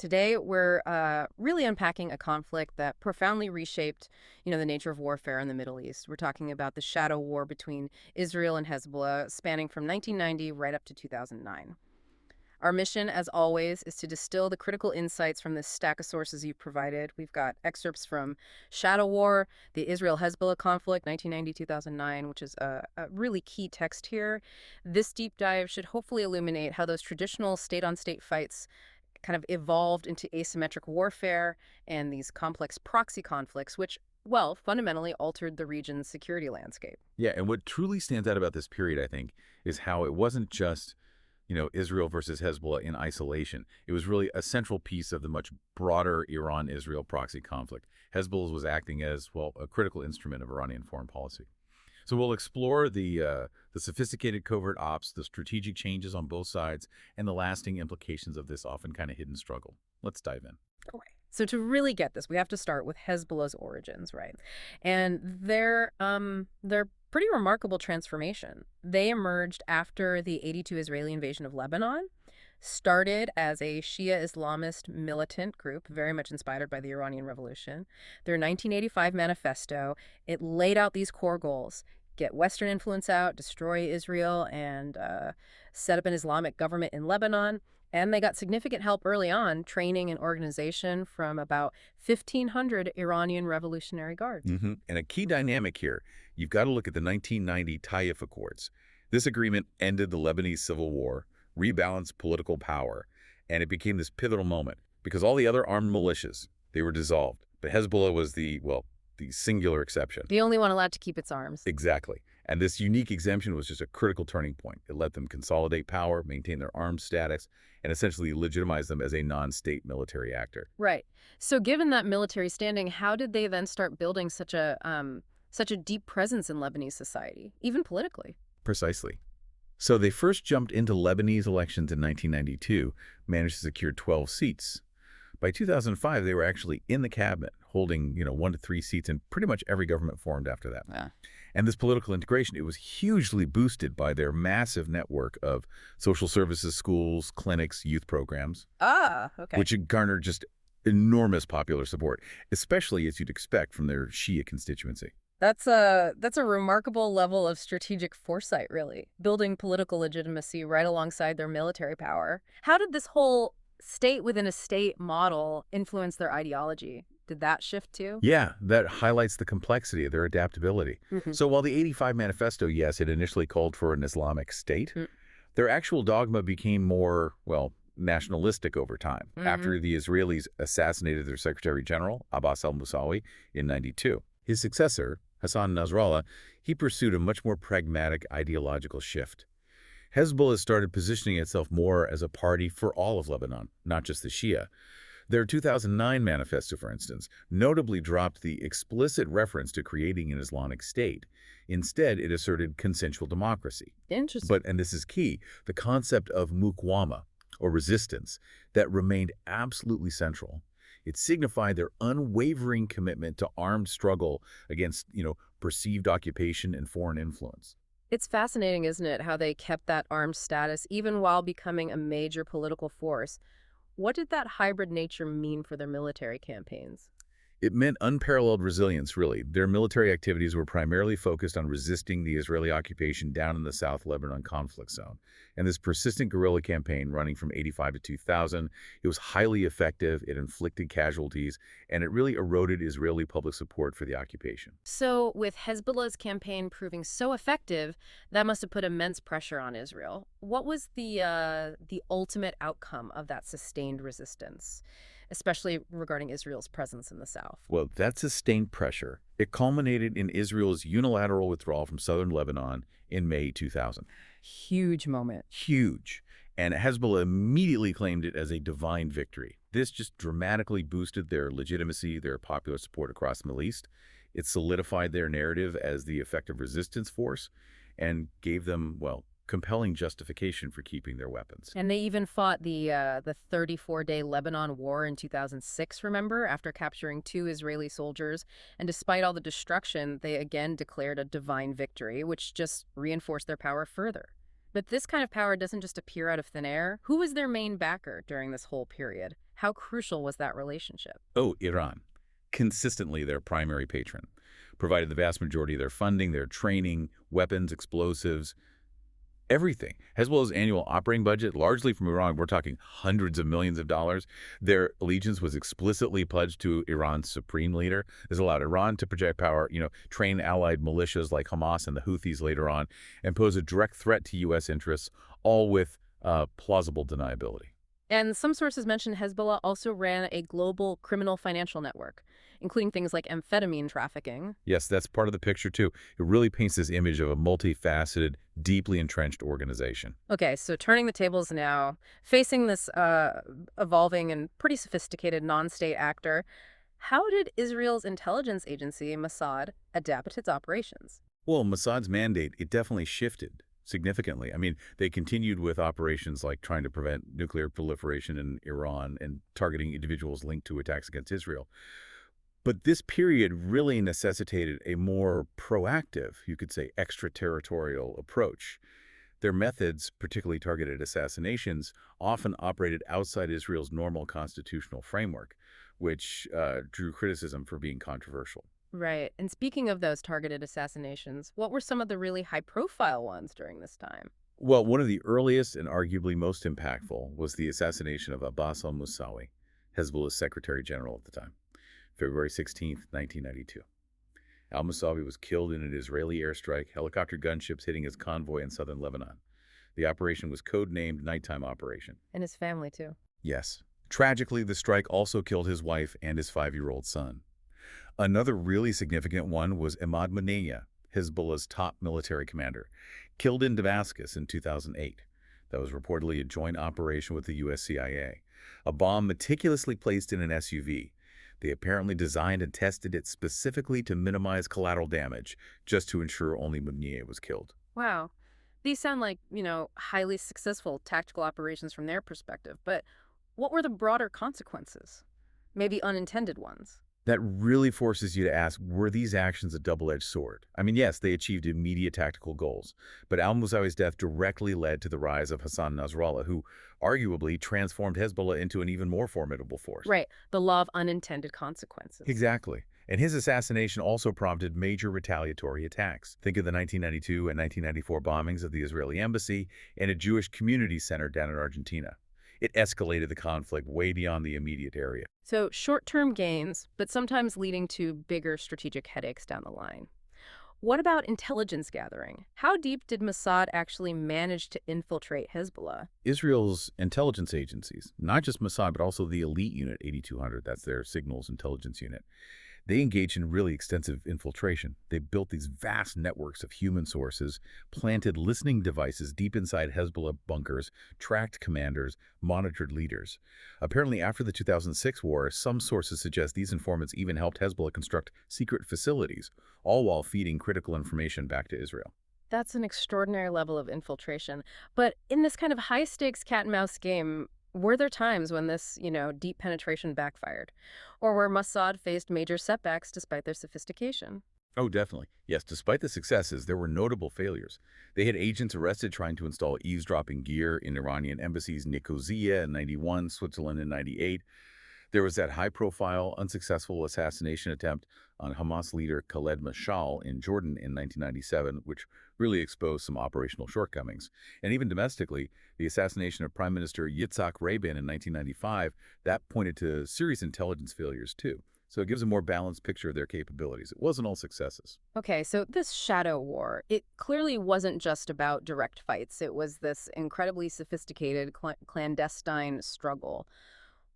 Today, we're really unpacking a conflict that profoundly reshaped, the nature of warfare in the Middle East. We're talking about the shadow war between Israel and Hezbollah, spanning from 1990 right up to 2009. Our mission, as always, is to distill the critical insights from this stack of sources you've provided. We've got excerpts from Shadow War, the Israel-Hezbollah conflict, 1990-2009, which is a really key text here. This deep dive should hopefully illuminate how those traditional state-on-state fights kind of evolved into asymmetric warfare and these complex proxy conflicts, which, well, fundamentally altered the region's security landscape. Yeah, and what truly stands out about this period, I think, is how it wasn't just, Israel versus Hezbollah in isolation. It was really a central piece of the much broader Iran-Israel proxy conflict. Hezbollah was acting as, well, a critical instrument of Iranian foreign policy. So we'll explore the sophisticated covert ops, the strategic changes on both sides, and the lasting implications of this often kind of hidden struggle. Let's dive in. Okay. So to really get this, we have to start with Hezbollah's origins, right? And their pretty remarkable transformation. They emerged after the 82 Israeli invasion of Lebanon, started as a Shia Islamist militant group, very much inspired by the Iranian Revolution. Their 1985 manifesto, it laid out these core goals: get Western influence out, destroy Israel, and set up an Islamic government in Lebanon. And they got significant help early on, training and organization from about 1,500 Iranian Revolutionary Guards. And a key dynamic here, you've got to look at the 1990 Taif Accords. This agreement ended the Lebanese civil war, rebalanced political power, and it became this pivotal moment because all the other armed militias, they were dissolved. But Hezbollah was the singular exception. The only one allowed to keep its arms. Exactly. And this unique exemption was just a critical turning point. It let them consolidate power, maintain their armed status, and essentially legitimize them as a non-state military actor. Right. So given that military standing, how did they then start building such a deep presence in Lebanese society, even politically? Precisely. So they first jumped into Lebanese elections in 1992, managed to secure 12 seats. By 2005, they were actually in the cabinet, holding 1 to 3 seats in pretty much every government formed after that. Yeah. And this political integration, it was hugely boosted by their massive network of social services, schools, clinics, youth programs. Ah, okay. Which garnered just enormous popular support, especially as you'd expect from their Shia constituency. That's a remarkable level of strategic foresight, really, building political legitimacy right alongside their military power. How did this whole state within a state model influence their ideology? Did that shift too? Yeah, that highlights the complexity of their adaptability. So while the 85 manifesto, yes, it initially called for an Islamic state, their actual dogma became more, nationalistic over time, after the Israelis assassinated their Secretary General, Abbas al-Musawi, in '92. His successor, Hassan Nasrallah, he pursued a much more pragmatic ideological shift. Hezbollah started positioning itself more as a party for all of Lebanon, not just the Shia. Their 2009 manifesto, for instance, notably dropped the explicit reference to creating an Islamic state. Instead, it asserted consensual democracy. Interesting. And this is key, the concept of muqawama, or resistance, that remained absolutely central. It signified their unwavering commitment to armed struggle against, perceived occupation and foreign influence. It's fascinating, isn't it, how they kept that armed status even while becoming a major political force. What did that hybrid nature mean for their military campaigns? It meant unparalleled resilience, really. Their military activities were primarily focused on resisting the Israeli occupation down in the South Lebanon conflict zone. And this persistent guerrilla campaign running from '85 to 2000, it was highly effective, it inflicted casualties, and it really eroded Israeli public support for the occupation. So with Hezbollah's campaign proving so effective, that must have put immense pressure on Israel. What was the ultimate outcome of that sustained resistance, especially regarding Israel's presence in the south? Well, that sustained pressure, it culminated in Israel's unilateral withdrawal from southern Lebanon in May 2000. Huge moment. Huge. And Hezbollah immediately claimed it as a divine victory. This just dramatically boosted their legitimacy, their popular support across the Middle East. It solidified their narrative as the effective resistance force and gave them, compelling justification for keeping their weapons. And they even fought the 34-day Lebanon War in 2006, remember, after capturing 2 Israeli soldiers. And despite all the destruction, they again declared a divine victory, which just reinforced their power further. But this kind of power doesn't just appear out of thin air. Who was their main backer during this whole period? How crucial was that relationship? Oh, Iran, consistently their primary patron, provided the vast majority of their funding, their training, weapons, explosives, everything. Hezbollah's annual operating budget, largely from Iran, we're talking hundreds of millions of dollars. Their allegiance was explicitly pledged to Iran's supreme leader. This allowed Iran to project power, train allied militias like Hamas and the Houthis later on, and pose a direct threat to U.S. interests, all with plausible deniability. And some sources mention Hezbollah also ran a global criminal financial network, including things like amphetamine trafficking. Yes, that's part of the picture, too. It really paints this image of a multifaceted, deeply entrenched organization. Okay, so turning the tables now, facing this evolving and pretty sophisticated non-state actor, how did Israel's intelligence agency, Mossad, adapt its operations? Well, Mossad's mandate, it definitely shifted significantly. I mean, they continued with operations like trying to prevent nuclear proliferation in Iran and targeting individuals linked to attacks against Israel. But this period really necessitated a more proactive, you could say, extraterritorial approach. Their methods, particularly targeted assassinations, often operated outside Israel's normal constitutional framework, which drew criticism for being controversial. Right. And speaking of those targeted assassinations, what were some of the really high-profile ones during this time? Well, one of the earliest and arguably most impactful was the assassination of Abbas al-Musawi, Hezbollah's Secretary General at the time, February 16th, 1992. Al-Musawi was killed in an Israeli airstrike, helicopter gunships hitting his convoy in southern Lebanon. The operation was codenamed Nighttime Operation. And his family, too. Yes. Tragically, the strike also killed his wife and his 5-year-old son. Another really significant one was Ahmad Manea, Hezbollah's top military commander, killed in Damascus in 2008. That was reportedly a joint operation with the U.S. CIA. A bomb meticulously placed in an SUV. They apparently designed and tested it specifically to minimize collateral damage, just to ensure only Manea was killed. Wow. These sound like, highly successful tactical operations from their perspective, but what were the broader consequences? Maybe unintended ones. That really forces you to ask, were these actions a double-edged sword? I mean, yes, they achieved immediate tactical goals, but al-Musawi's death directly led to the rise of Hassan Nasrallah, who arguably transformed Hezbollah into an even more formidable force. Right. The law of unintended consequences. Exactly. And his assassination also prompted major retaliatory attacks. Think of the 1992 and 1994 bombings of the Israeli embassy and a Jewish community center down in Argentina. It escalated the conflict way beyond the immediate area. So short-term gains, but sometimes leading to bigger strategic headaches down the line. What about intelligence gathering? How deep did Mossad actually manage to infiltrate Hezbollah? Israel's intelligence agencies, not just Mossad, but also the elite unit 8200, that's their signals intelligence unit, they engaged in really extensive infiltration. They built these vast networks of human sources, planted listening devices deep inside Hezbollah bunkers, tracked commanders, monitored leaders. Apparently, after the 2006 war, some sources suggest these informants even helped Hezbollah construct secret facilities, all while feeding critical information back to Israel. That's an extraordinary level of infiltration. But in this kind of high-stakes cat-and-mouse game, were there times when this, deep penetration backfired? Or where Mossad faced major setbacks despite their sophistication? Oh, definitely. Yes, despite the successes, there were notable failures. They had agents arrested trying to install eavesdropping gear in Iranian embassies in Nicosia in 91, Switzerland in 98. There was that high-profile, unsuccessful assassination attempt on Hamas leader Khaled Mashal in Jordan in 1997, which really exposed some operational shortcomings. And even domestically, the assassination of Prime Minister Yitzhak Rabin in 1995, that pointed to serious intelligence failures too. So it gives a more balanced picture of their capabilities. It wasn't all successes. Okay, so this shadow war, it clearly wasn't just about direct fights. It was this incredibly sophisticated clandestine struggle.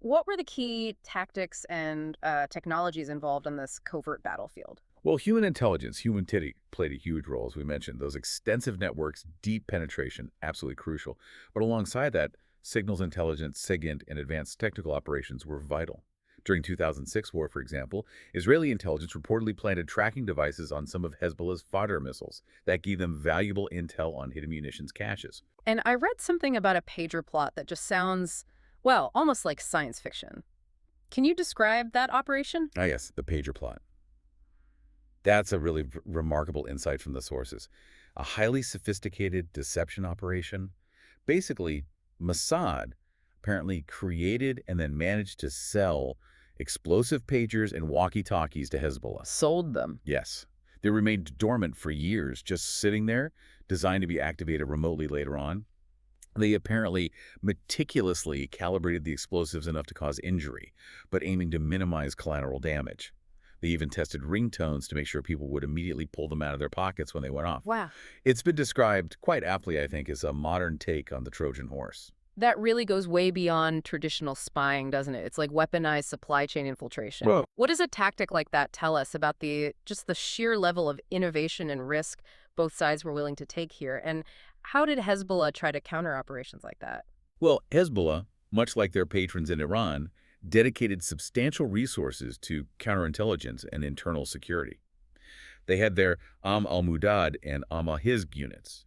What were the key tactics and technologies involved on this covert battlefield? Well, human intelligence, human titty, played a huge role, as we mentioned. Those extensive networks, deep penetration, absolutely crucial. But alongside that, signals intelligence, SIGINT, and advanced technical operations were vital. During 2006 war, for example, Israeli intelligence reportedly planted tracking devices on some of Hezbollah's fodder missiles that gave them valuable intel on hidden munitions caches. And I read something about a pager plot that just sounds, well, almost like science fiction. Can you describe that operation? Ah, yes, the pager plot. That's a really remarkable insight from the sources. A highly sophisticated deception operation. Basically, Mossad apparently created and then managed to sell explosive pagers and walkie-talkies to Hezbollah. Sold them. Yes. They remained dormant for years, just sitting there, designed to be activated remotely later on. They apparently meticulously calibrated the explosives enough to cause injury, but aiming to minimize collateral damage. They even tested ringtones to make sure people would immediately pull them out of their pockets when they went off. Wow. It's been described quite aptly, I think, as a modern take on the Trojan horse. That really goes way beyond traditional spying, doesn't it? It's like weaponized supply chain infiltration. Well, What does a tactic like that tell us about just the sheer level of innovation and risk both sides were willing to take here? And how did Hezbollah try to counter operations like that? Hezbollah, much like their patrons in Iran, dedicated substantial resources to counterintelligence and internal security. They had their al-Mudad and al-Hizb units.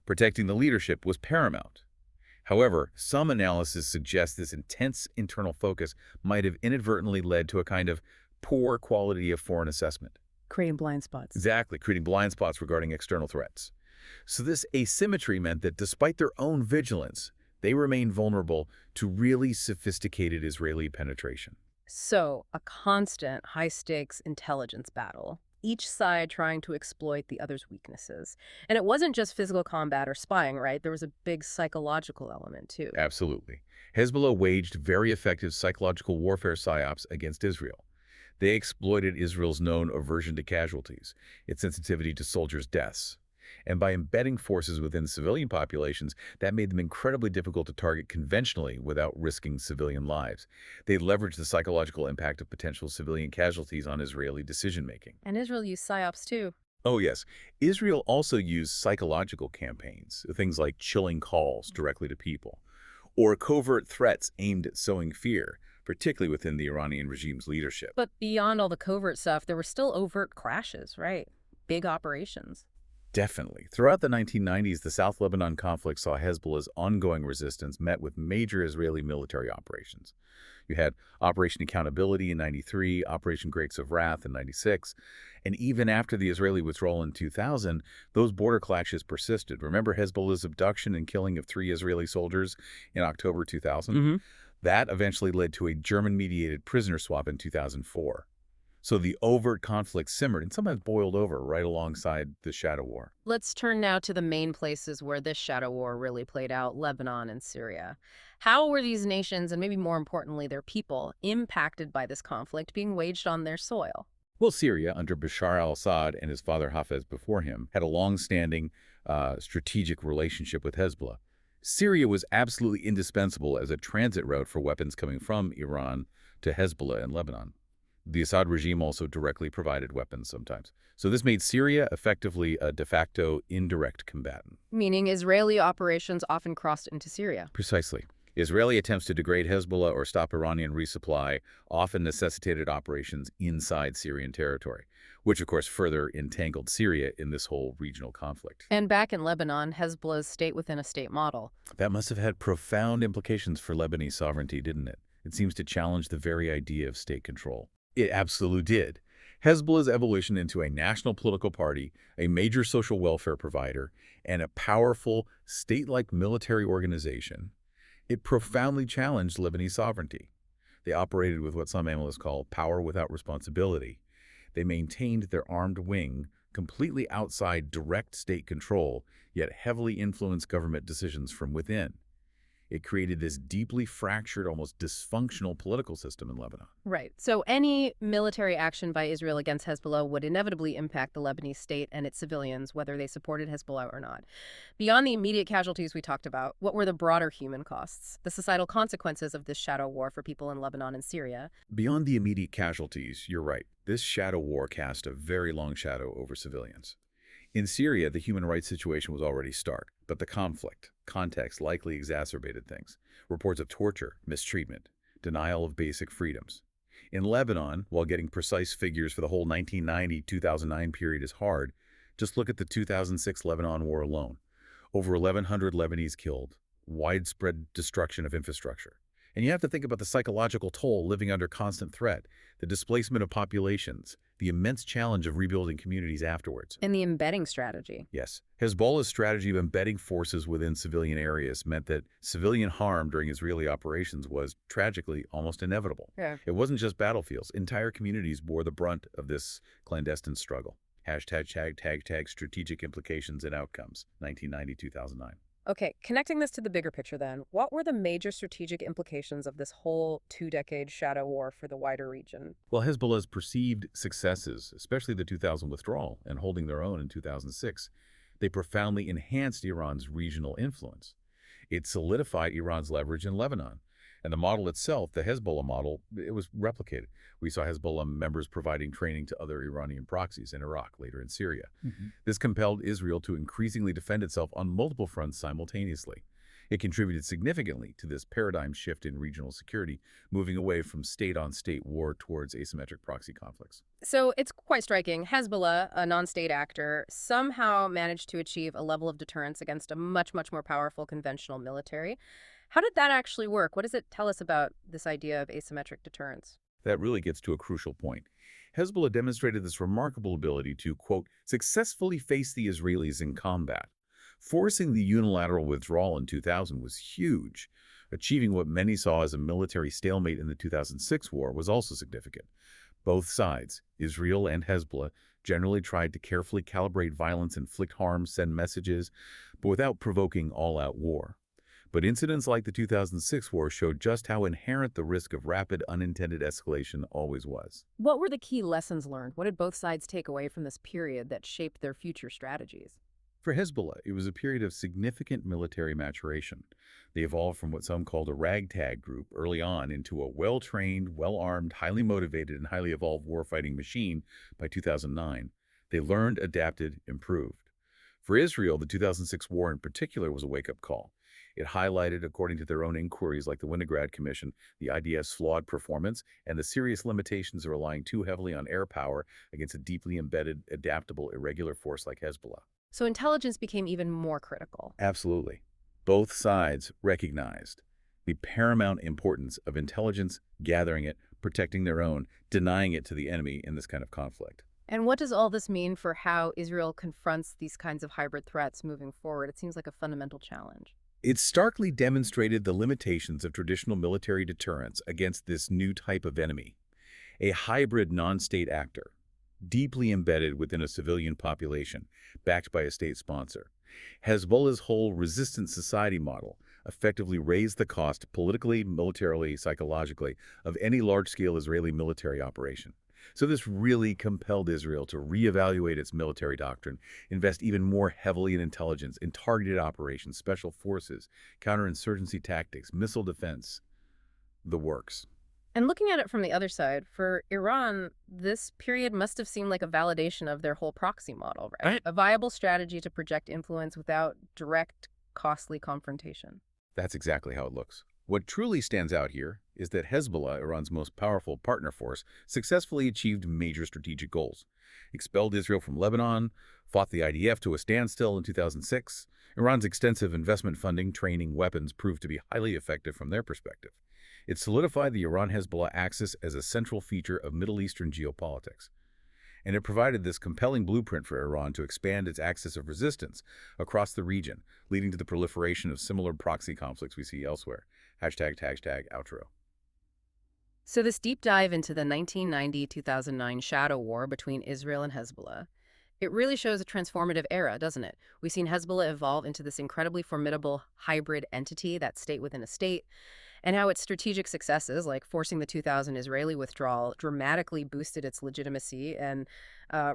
Protecting the leadership was paramount. However, some analysis suggests this intense internal focus might have inadvertently led to a kind of poor quality of foreign assessment. Creating blind spots. Exactly, creating blind spots regarding external threats. So this asymmetry meant that despite their own vigilance, they remained vulnerable to really sophisticated Israeli penetration. So, a constant, high-stakes intelligence battle, each side trying to exploit the other's weaknesses. And it wasn't just physical combat or spying, right? There was a big psychological element, too. Absolutely. Hezbollah waged very effective psychological warfare psyops against Israel. They exploited Israel's known aversion to casualties, its sensitivity to soldiers' deaths. And by embedding forces within civilian populations, that made them incredibly difficult to target conventionally without risking civilian lives. They leveraged the psychological impact of potential civilian casualties on Israeli decision-making. And Israel used psyops, too. Oh, yes. Israel also used psychological campaigns, things like chilling calls directly to people, or covert threats aimed at sowing fear, particularly within the Iranian regime's leadership. But beyond all the covert stuff, there were still overt crashes, right? Big operations. Definitely. Throughout the 1990s, the South Lebanon conflict saw Hezbollah's ongoing resistance met with major Israeli military operations. You had Operation Accountability in 93, Operation Grapes of Wrath in 96, and even after the Israeli withdrawal in 2000, those border clashes persisted. Remember Hezbollah's abduction and killing of 3 Israeli soldiers in October 2000? That eventually led to a German-mediated prisoner swap in 2004. So the overt conflict simmered and sometimes boiled over right alongside the shadow war. Let's turn now to the main places where this shadow war really played out, Lebanon and Syria. How were these nations, and maybe more importantly their people, impacted by this conflict being waged on their soil? Well, Syria, under Bashar al-Assad and his father Hafez before him, had a long-standing strategic relationship with Hezbollah. Syria was absolutely indispensable as a transit route for weapons coming from Iran to Hezbollah in Lebanon. The Assad regime also directly provided weapons sometimes. So this made Syria effectively a de facto indirect combatant. Meaning Israeli operations often crossed into Syria. Precisely. Israeli attempts to degrade Hezbollah or stop Iranian resupply often necessitated operations inside Syrian territory, which of course further entangled Syria in this whole regional conflict. And back in Lebanon, Hezbollah's state-within-a-state model. That must have had profound implications for Lebanese sovereignty, didn't it? It seems to challenge the very idea of state control. It absolutely did. Hezbollah's evolution into a national political party, a major social welfare provider, and a powerful state-like military organization, it profoundly challenged Lebanese sovereignty. They operated with what some analysts call power without responsibility. They maintained their armed wing completely outside direct state control, yet heavily influenced government decisions from within. It created this deeply fractured, almost dysfunctional political system in Lebanon. Right. So any military action by Israel against Hezbollah would inevitably impact the Lebanese state and its civilians, whether they supported Hezbollah or not. Beyond the immediate casualties we talked about, what were the broader human costs, the societal consequences of this shadow war for people in Lebanon and Syria? Beyond the immediate casualties, you're right. This shadow war cast a very long shadow over civilians. In Syria, the human rights situation was already stark, but the context likely exacerbated things. Reports of torture, mistreatment, denial of basic freedoms. In Lebanon, while getting precise figures for the whole 1990-2009 period is hard, just look at the 2006 Lebanon war alone. Over 1,100 Lebanese killed, widespread destruction of infrastructure. And you have to think about the psychological toll living under constant threat, the displacement of populations, the immense challenge of rebuilding communities afterwards. And the embedding strategy. Yes. Hezbollah's strategy of embedding forces within civilian areas meant that civilian harm during Israeli operations was, tragically, almost inevitable. Yeah. It wasn't just battlefields. Entire communities bore the brunt of this clandestine struggle. #tag strategic implications and outcomes, 1990-2009. Okay, connecting this to the bigger picture then, what were the major strategic implications of this whole two-decade shadow war for the wider region? Well, Hezbollah's perceived successes, especially the 2000 withdrawal and holding their own in 2006, they profoundly enhanced Iran's regional influence. It solidified Iran's leverage in Lebanon. And the model itself, the Hezbollah model, it was replicated. We saw Hezbollah members providing training to other Iranian proxies in Iraq, later in Syria. This compelled Israel to increasingly defend itself on multiple fronts simultaneously. It contributed significantly to this paradigm shift in regional security, moving away from state-on-state war towards asymmetric proxy conflicts. So it's quite striking. Hezbollah, a non-state actor, somehow managed to achieve a level of deterrence against a much, much more powerful conventional military. How did that actually work? What does it tell us about this idea of asymmetric deterrence? That really gets to a crucial point. Hezbollah demonstrated this remarkable ability to, quote, successfully face the Israelis in combat. Forcing the unilateral withdrawal in 2000 was huge. Achieving what many saw as a military stalemate in the 2006 war was also significant. Both sides, Israel and Hezbollah, generally tried to carefully calibrate violence, inflict harm, send messages, but without provoking all-out war. But incidents like the 2006 war showed just how inherent the risk of rapid, unintended escalation always was. What were the key lessons learned? What did both sides take away from this period that shaped their future strategies? For Hezbollah, it was a period of significant military maturation. They evolved from what some called a ragtag group early on into a well-trained, well-armed, highly motivated, and highly evolved warfighting machine by 2009. They learned, adapted, improved. For Israel, the 2006 war in particular was a wake-up call. It highlighted, according to their own inquiries like the Winograd Commission, the IDF's flawed performance and the serious limitations of relying too heavily on air power against a deeply embedded, adaptable, irregular force like Hezbollah. So intelligence became even more critical. Absolutely. Both sides recognized the paramount importance of intelligence, gathering it, protecting their own, denying it to the enemy in this kind of conflict. And what does all this mean for how Israel confronts these kinds of hybrid threats moving forward? It seems like a fundamental challenge. It starkly demonstrated the limitations of traditional military deterrence against this new type of enemy, a hybrid non-state actor, deeply embedded within a civilian population, backed by a state sponsor. Hezbollah's whole resistant society model effectively raised the cost politically, militarily, psychologically of any large-scale Israeli military operation. So this really compelled Israel to reevaluate its military doctrine, invest even more heavily in intelligence, in targeted operations, special forces, counterinsurgency tactics, missile defense, the works. And looking at it from the other side, for Iran, this period must have seemed like a validation of their whole proxy model, right? A viable strategy to project influence without direct, costly confrontation. That's exactly how it looks. What truly stands out here is that Hezbollah, Iran's most powerful partner force, successfully achieved major strategic goals. Expelled Israel from Lebanon, fought the IDF to a standstill in 2006. Iran's extensive investment funding, training, weapons proved to be highly effective from their perspective. It solidified the Iran-Hezbollah axis as a central feature of Middle Eastern geopolitics. And it provided this compelling blueprint for Iran to expand its axis of resistance across the region, leading to the proliferation of similar proxy conflicts we see elsewhere. #outro. So this deep dive into the 1990-2009 shadow war between Israel and Hezbollah, it really shows a transformative era, doesn't it? We've seen Hezbollah evolve into this incredibly formidable hybrid entity, that state within a state, and how its strategic successes, like forcing the 2000 Israeli withdrawal, dramatically boosted its legitimacy and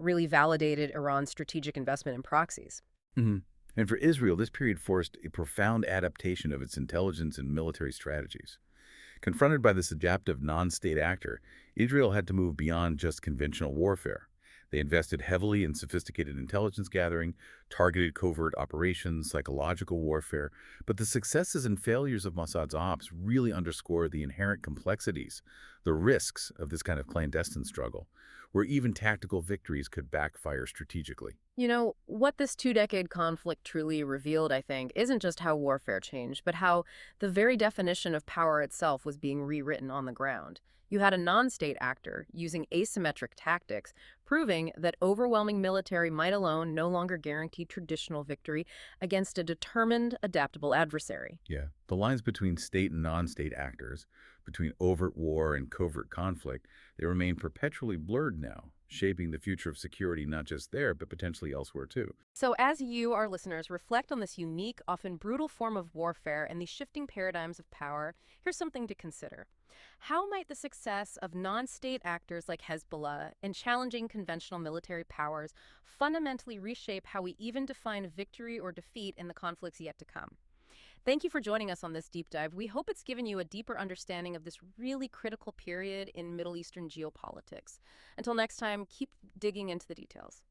really validated Iran's strategic investment in proxies. And for Israel, this period forced a profound adaptation of its intelligence and military strategies. Confronted by this adaptive non-state actor, Israel had to move beyond just conventional warfare. They invested heavily in sophisticated intelligence gathering, targeted covert operations, psychological warfare, but the successes and failures of Mossad's ops really underscore the inherent complexities, the risks of this kind of clandestine struggle, where even tactical victories could backfire strategically. You know, what this two-decade conflict truly revealed, I think, isn't just how warfare changed, but how the very definition of power itself was being rewritten on the ground. You had a non-state actor using asymmetric tactics, proving that overwhelming military might alone no longer guaranteed traditional victory against a determined, adaptable adversary. Yeah. The lines between state and non-state actors, between overt war and covert conflict, they remain perpetually blurred now, shaping the future of security not just there, but potentially elsewhere too. So, as you, our listeners, reflect on this unique, often brutal form of warfare and these shifting paradigms of power, here's something to consider. How might the success of non state actors like Hezbollah and challenging conventional military powers fundamentally reshape how we even define victory or defeat in the conflicts yet to come? Thank you for joining us on this deep dive. We hope it's given you a deeper understanding of this really critical period in Middle Eastern geopolitics. Until next time, keep digging into the details.